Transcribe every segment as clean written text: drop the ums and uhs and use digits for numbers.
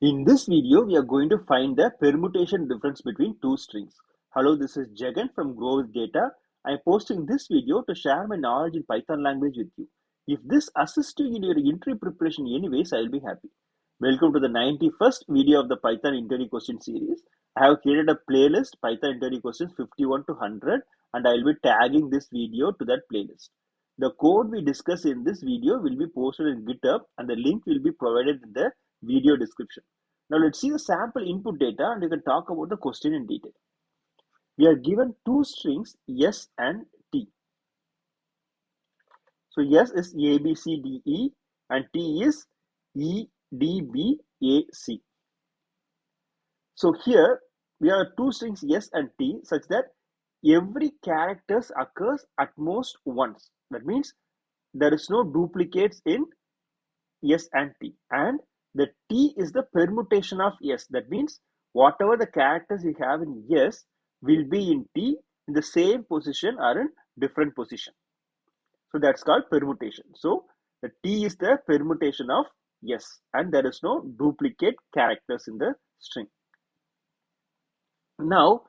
In this video, we are going to find the permutation difference between two strings. Hello, this is Jagan from growwithdata. I am posting this video to share my knowledge in Python language with you. If this assists you in your interview preparation anyways, I will be happy. Welcome to the 91st video of the Python interview question series. I have created a playlist, Python interview questions 51 to 100, and I will be tagging this video to that playlist. The code we discuss in this video will be posted in GitHub and the link will be provided in the video description. Now let's see the sample input data and we can talk about the question in detail. We are given two strings S and T. So S is A, B, C, D, E and T is E, D, B, A, C. So here we have two strings S and T such that every character occurs at most once. That means there is no duplicates in S and T, and the T is the permutation of S. That means whatever the characters you have in S will be in T in the same position or in different position. So that's called permutation. So the T is the permutation of S and there is no duplicate characters in the string. Now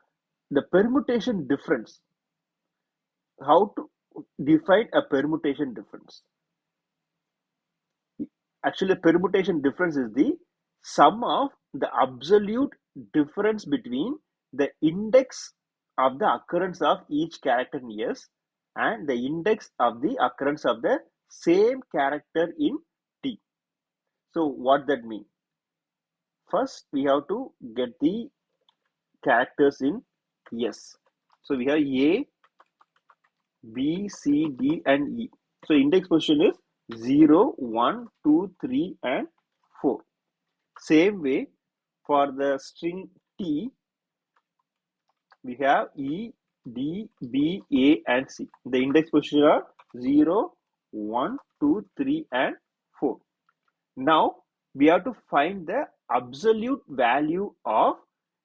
the permutation difference. How to define a permutation difference? Actually, the permutation difference is the sum of the absolute difference between the index of the occurrence of each character in S and the index of the occurrence of the same character in T. So what that mean? First, we have to get the characters in S. So we have A, B, C, D and E. So index position is 0, 1, 2, 3 and 4. Same way, for the string T, we have E, D, B, A and C. The index position are 0, 1, 2, 3 and 4. Now, we have to find the absolute value of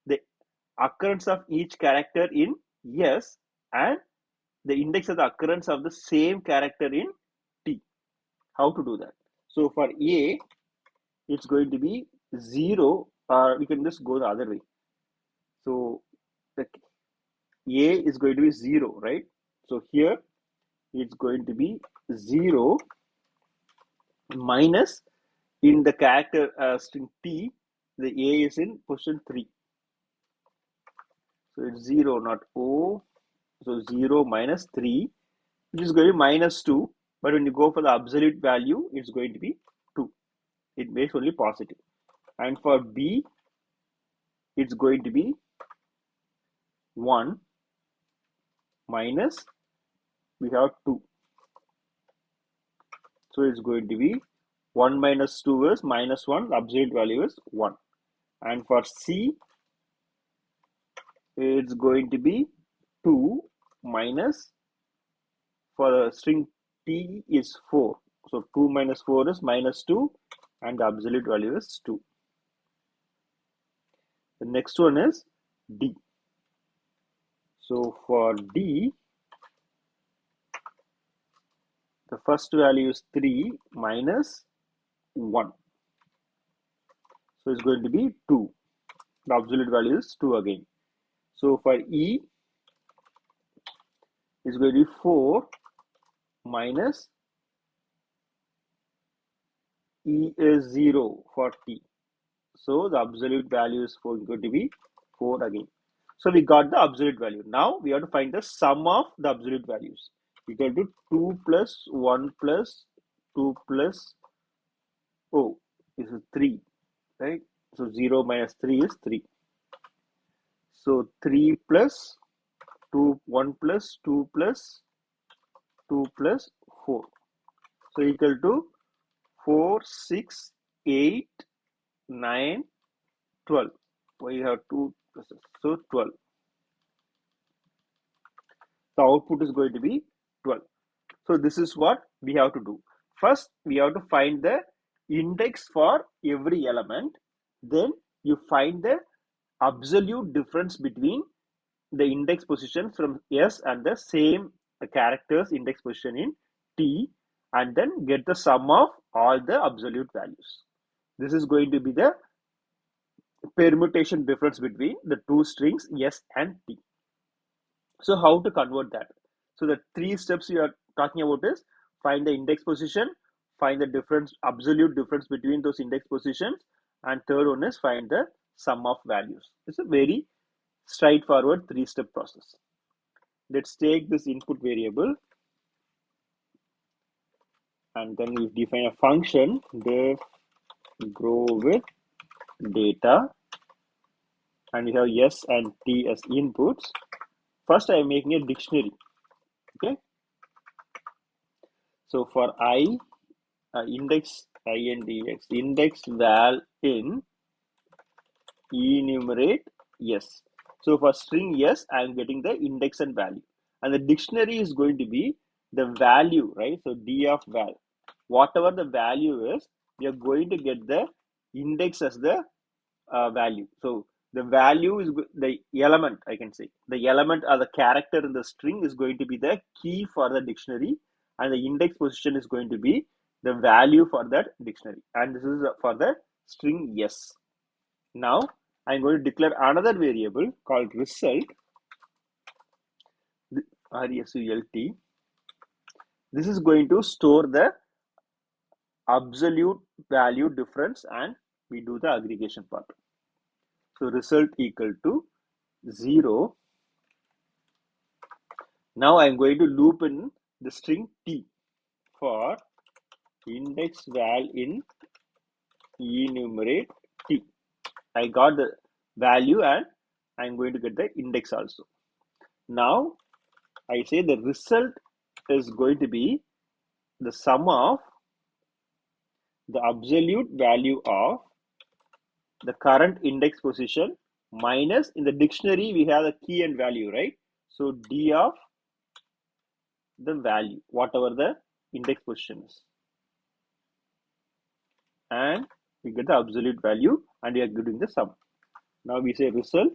the occurrence of each character in S and the index of the occurrence of the same character in T. How to do that? So, for A, it's going to be 0, or we can just go the other way. So the A is going to be 0, right? So here it's going to be 0 minus in the character string T, the A is in position 3. So it's 0, not O. So 0 minus 3, which is going to be minus 2. But when you go for the absolute value, it's going to be 2. It makes only positive. And for B, it's going to be 1 minus, we have 2. So it's going to be 1 minus 2 is minus 1, the absolute value is 1. And for C, it's going to be 2 minus, for the string T is 4. So 2 minus 4 is minus 2 and the absolute value is 2. The next one is D. So for D, the first value is 3 minus 1. So it's going to be 2. The absolute value is 2 again. So for E, it's going to be 4 minus E is 0 for T. So the absolute value is going to be 4 again. So we got the absolute value. Now we have to find the sum of the absolute values. Equal to 2 plus 1 plus 2 plus, oh, this is 3, right? So 0 minus 3 is 3. So 3 plus 2, 1 plus 2 plus 2 plus 4. So equal to 4, 6, 8, 9, 12. We have 2, so 12. The output is going to be 12. So this is what we have to do. First, we have to find the index for every element. Then you find the absolute difference between the index position from S and the same characters index position in T, and then get the sum of all the absolute values. This is going to be the permutation difference between the two strings yes and t. So how to convert that? So the three steps we are talking about is find the index position, find the difference, absolute difference between those index positions, and third one is find the sum of values. It's a very straightforward three-step process. Let's take this input variable and then we define a function, def grow with data, and we have yes and t as inputs. First I am making a dictionary. Okay, so for I, index index val in enumerate yes. So for string yes, I am getting the index and value, and the dictionary is going to be the value, right? So d of val, whatever the value is, we are going to get the index as the value. So the value is the element, I can say the element or the character in the string is going to be the key for the dictionary, and the index position is going to be the value for that dictionary, and this is for the string yes. Now I'm going to declare another variable called result, result. This is going to store the absolute value difference and we do the aggregation part. So result equal to 0. Now I'm going to loop in the string t for index val in enumerate t. I got the value and I'm going to get the index also. Now I say the result is going to be the sum of the absolute value of the current index position minus, in the dictionary we have the key and value, right? So d of the value, whatever the index position is, and we get the absolute value and we are getting the sum. Now we say result,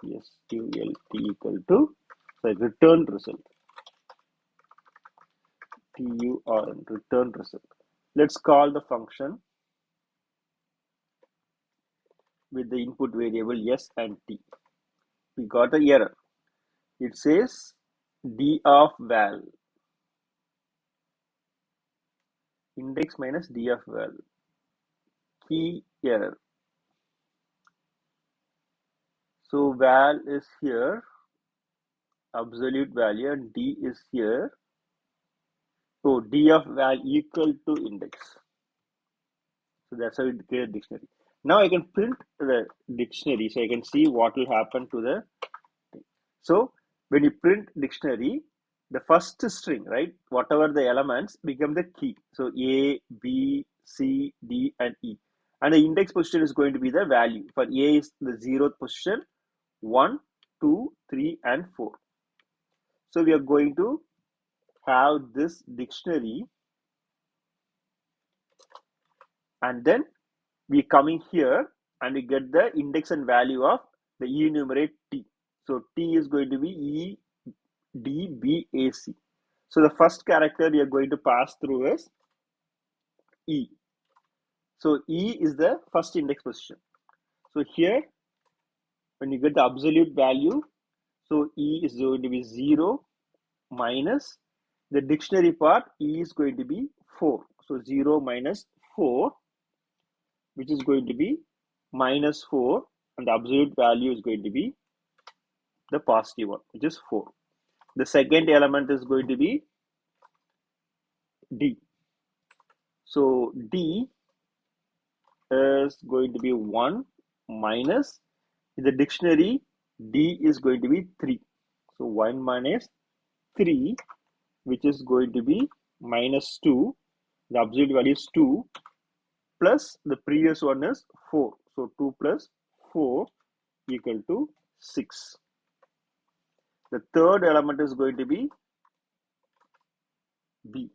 yes, qlt equal to, so return result, turn, return result. Let's call the function with the input variable yes and t. We got the error. It says d of val, index minus d of val, key error. So val is here, absolute value, and d is here. So d of val equal to index. So that's how we create a dictionary. Now I can print the dictionary so I can see what will happen to the thing. So when you print dictionary, the first string, right, whatever the elements become the key. So A, B, C, D, and E. And the index position is going to be the value. For A is the 0th position, 1, 2, 3, and 4. So we are going to have this dictionary, and then we coming here and we get the index and value of the enumerate t. So t is going to be E, D, B, A, C. So the first character we are going to pass through is E. So E is the first index position. So here, when you get the absolute value, so E is going to be 0 minus the dictionary part, E is going to be 4. So 0 minus 4, which is going to be minus 4, and the absolute value is going to be the positive one, which is 4. The second element is going to be D. So D is going to be 1 minus, in the dictionary, D is going to be 3. So 1 minus 3, which is going to be minus 2. The absolute value is 2, plus the previous one is 4. So 2 plus 4 equal to 6. The third element is going to be B.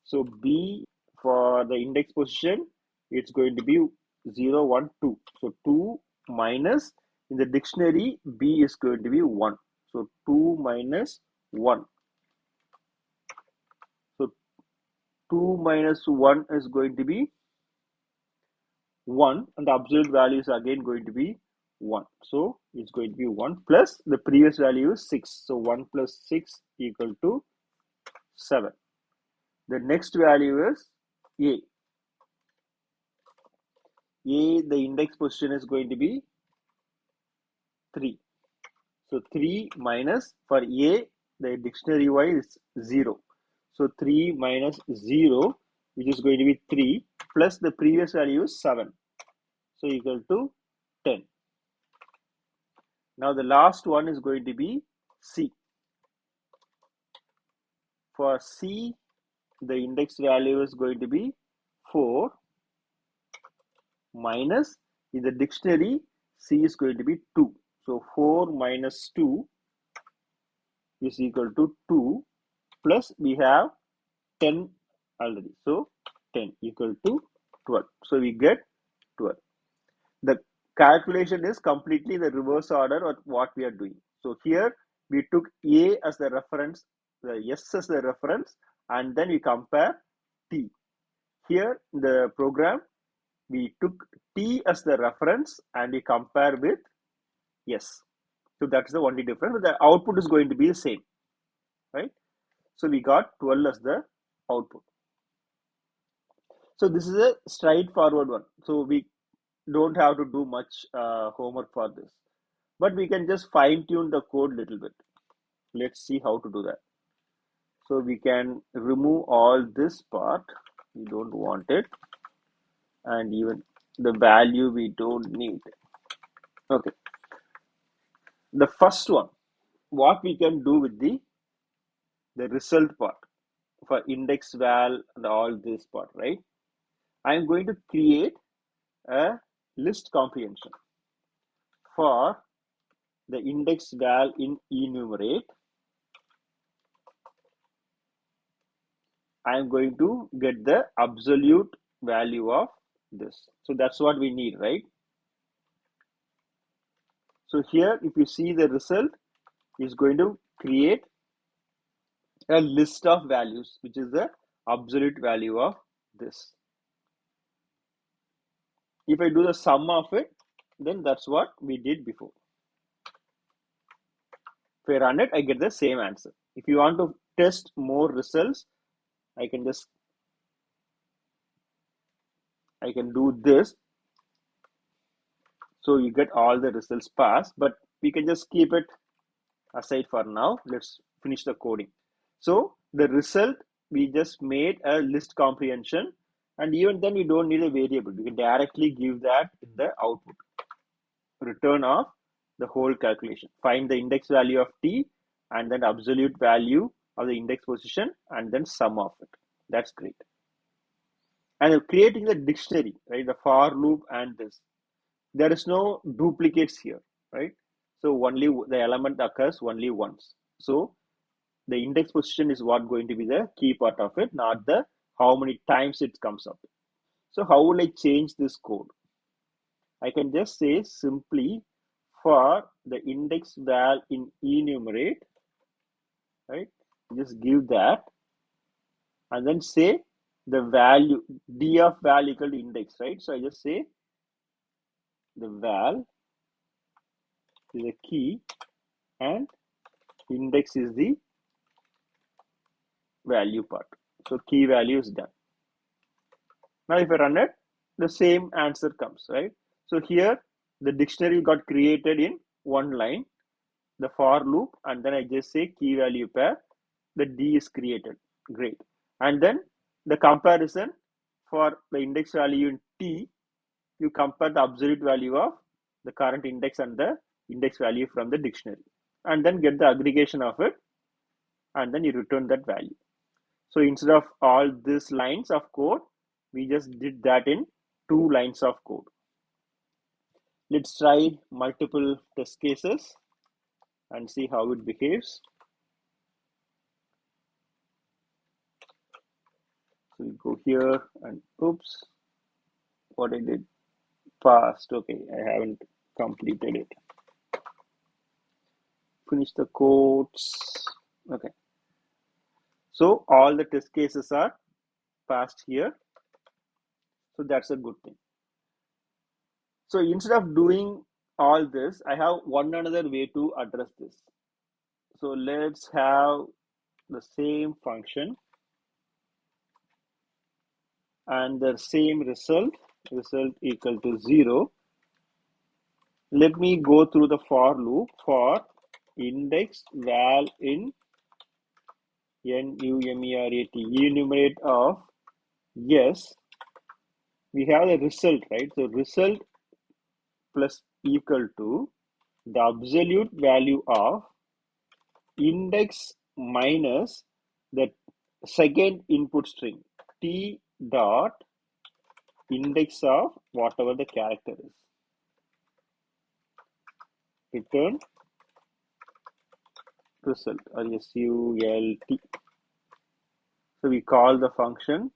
So B for the index position, it's going to be 0, 1, 2. So 2 minus, in the dictionary, B is going to be 1. So 2 minus 1. So 2 minus 1 is going to be 1 and the absolute value is again going to be 1. So it's going to be 1 plus the previous value is 6. So 1 plus 6 equal to 7. The next value is A. A, the index position is going to be 3. So 3 minus, for A, the dictionary wise is 0. So 3 minus 0, which is going to be 3, plus the previous value is 7. So equal to 10. Now the last one is going to be C. For C, the index value is going to be 4 minus, in the dictionary, C is going to be 2. So 4 minus 2 is equal to 2, plus we have 10 already. So 10 equal to 12. So we get 12. The calculation is completely the reverse order of what we are doing. So here we took A as the reference, the S as the reference, and then we compare T. Here in the program, we took T as the reference and we compare with S. So that's the only difference. But the output is going to be the same, right? So we got 12 as the output. So this is a straightforward one. So we don't have to do much homework for this, but we can just fine tune the code a little bit. Let's see how to do that. So we can remove all this part. We don't want it. And even the value we don't need. Okay. The first one, what we can do with the result part for index val and all this part, right? I'm going to create a list comprehension for the index val in enumerate. I'm going to get the absolute value of this. So that's what we need, right? So here, if you see the result, is going to create a list of values, which is the absolute value of this. If I do the sum of it, then that's what we did before. If I run it, I get the same answer. If you want to test more results, I can do this. So you get all the results passed, but we can just keep it aside for now. Let's finish the coding. So the result, we just made a list comprehension, and even then we don't need a variable. We can directly give that in the output. Return of the whole calculation. Find the index value of T and then absolute value of the index position and then sum of it. That's great. And creating the dictionary, right? The for loop and this. There is no duplicates here, right? So only the element occurs only once. So the index position is what going to be the key part of it, not the how many times it comes up. So how will I change this code? I can just say simply for the index val in enumerate, right? Just give that and then say the value d of val equal to index, right? So I just say the val is a key and index is the value part. So key value is done. Now if I run it, the same answer comes, right? So here the dictionary got created in one line, the for loop, and then I just say key value pair, the D is created. Great. And then the comparison for the index value in T, you compare the absolute value of the current index and the index value from the dictionary, and then get the aggregation of it, and then you return that value. So instead of all these lines of code, we just did that in 2 lines of code. Let's try multiple test cases and see how it behaves. So we go here and oops, what I did passed. Okay, I haven't completed it. Finish the codes. Okay. So all the test cases are passed here. So that's a good thing. So instead of doing all this, I have one another way to address this. So let's have the same function and the same result equal to 0. Let me go through the for loop for index val in numerat enumerate of yes. We have the result, right? So result plus equal to the absolute value of index minus the second input string t dot index of whatever the character is. Return result or SULT. So we call the function.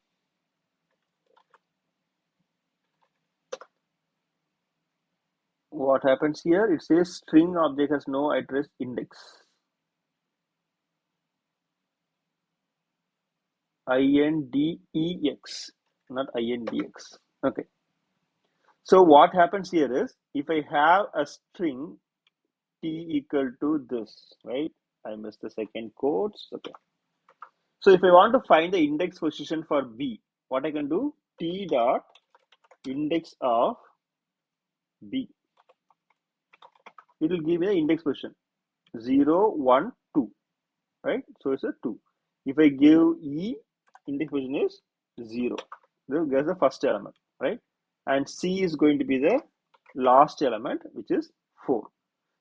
What happens here? It says string object has no address index. INDEX, not INDX. Okay. So what happens here is if I have a string t equal to this, right? I missed the second quotes. Okay. So if I want to find the index position for B, what I can do? T dot index of B. It will give me the index position 0, 1, 2, right? So it's a 2. If I give E, index position is 0. There's the first element, right? And C is going to be the last element, which is 4.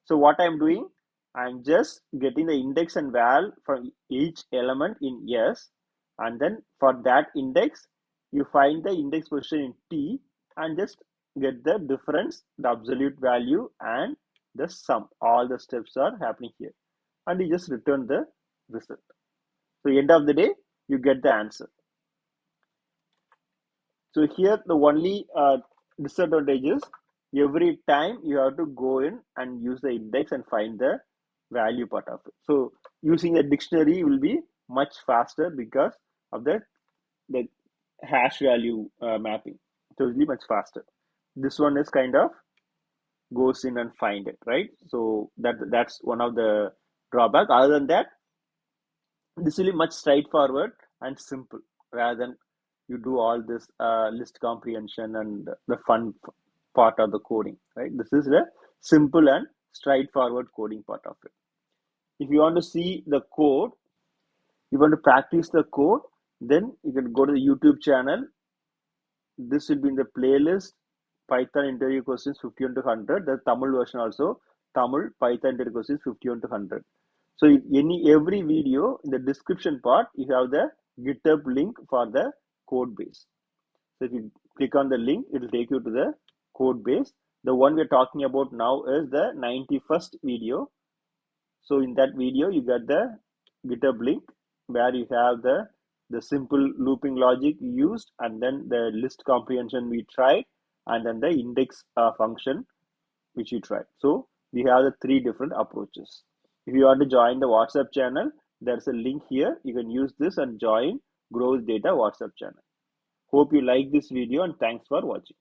So what I'm doing, I'm just getting the index and val from each element in S, and then for that index, you find the index position in T and just get the difference, the absolute value, and the sum. All the steps are happening here, and you just return the result. So end of the day, you get the answer. So here the only disadvantage is every time you have to go in and use the index and find the value part of it. So using a dictionary will be much faster because of the hash value mapping. So it will be much faster. This one is kind of goes in and find it, right? So that's one of the drawback. Other than that, this will be much straightforward and simple rather than you do all this list comprehension and the fun part of the coding, right? This is the simple and straightforward coding part of it. If you want to see the code, you want to practice the code, then you can go to the YouTube channel. This will be in the playlist Python interview questions 51 to 100. The Tamil version also, Tamil Python interview questions 51 to 100. So every video in the description part, you have the GitHub link for the code base. So if you click on the link, it will take you to the code base. The one we're talking about now is the 91st video. So in that video, you get the GitHub link where you have the simple looping logic used, and then the list comprehension we tried, and then the index function which you tried. So we have the 3 different approaches. If you want to join the WhatsApp channel, there's a link here. You can use this and join Grow with Data WhatsApp channel. Hope you like this video and thanks for watching.